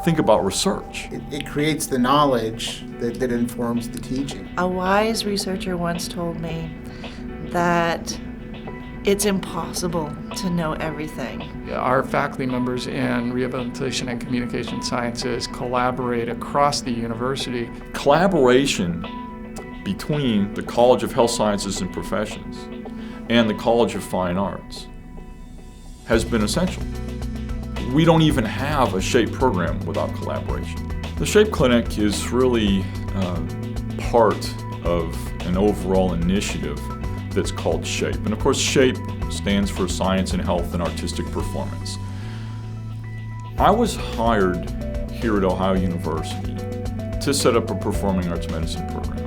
think about research. It creates the knowledge that informs the teaching. A wise researcher once told me that it's impossible to know everything. Our faculty members in rehabilitation and communication sciences collaborate across the university. Collaboration between the College of Health Sciences and Professions and the College of Fine Arts has been essential. We don't even have a SHAPE program without collaboration. The SHAPE Clinic is really part of an overall initiative that's called SHAPE. And of course, SHAPE stands for Science and Health and Artistic Performance. I was hired here at Ohio University to set up a performing arts medicine program.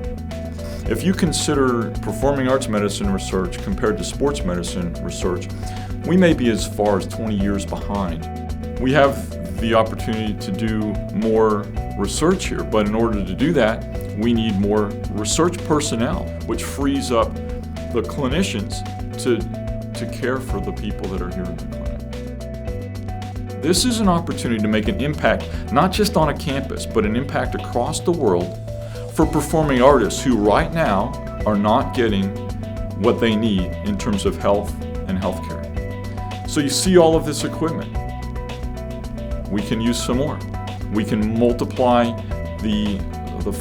If you consider performing arts medicine research compared to sports medicine research, we may be as far as 20 years behind. We have the opportunity to do more research here, but in order to do that, we need more research personnel, which frees up the clinicians to care for the people that are here in the clinic. This is an opportunity to make an impact, not just on a campus, but an impact across the world for performing artists who right now are not getting what they need in terms of health and healthcare. So you see all of this equipment. We can use some more. We can multiply the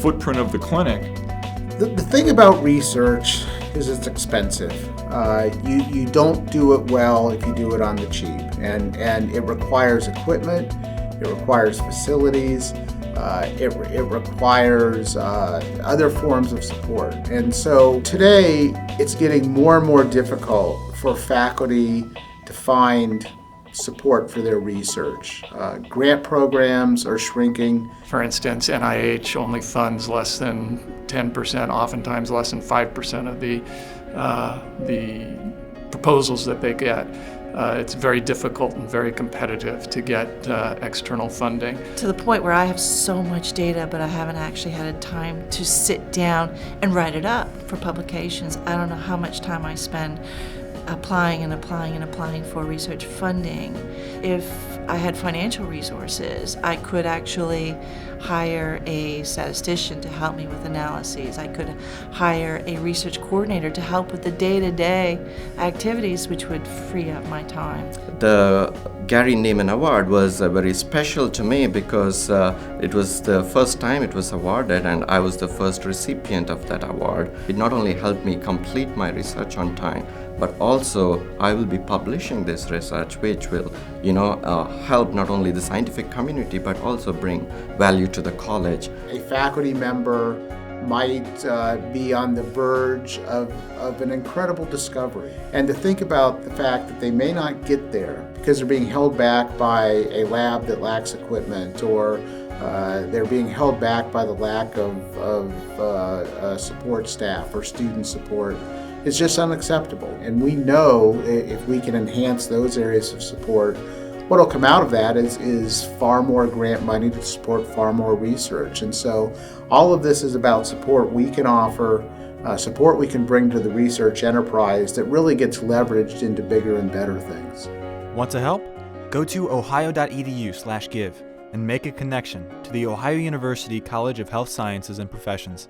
footprint of the clinic. The thing about research is it's expensive. You don't do it well if you do it on the cheap, and it requires equipment, it requires facilities, it requires other forms of support. And so today it's getting more and more difficult for faculty to find support for their research. Grant programs are shrinking. For instance, NIH only funds less than 10%, oftentimes less than 5% of the proposals that they get. It's very difficult and very competitive to get external funding. To the point where I have so much data, but I haven't actually had time to sit down and write it up for publications. I don't know how much time I spend applying for research funding. If I had financial resources, I could actually hire a statistician to help me with analyses. I could hire a research coordinator to help with the day-to-day activities, which would free up my time. The Gary Neiman Award was very special to me because it was the first time it was awarded, and I was the first recipient of that award. It not only helped me complete my research on time, but also I will be publishing this research, which will, help not only the scientific community, but also bring value to the college. A faculty member might be on the verge of an incredible discovery. And to think about the fact that they may not get there because they're being held back by a lab that lacks equipment, or they're being held back by the lack of support staff or student support. It's just unacceptable. And we know if we can enhance those areas of support, what will come out of that is far more grant money to support far more research. And so all of this is about support we can offer, support we can bring to the research enterprise that really gets leveraged into bigger and better things. Want to help? Go to ohio.edu/give and make a connection to the Ohio University College of Health Sciences and Professions.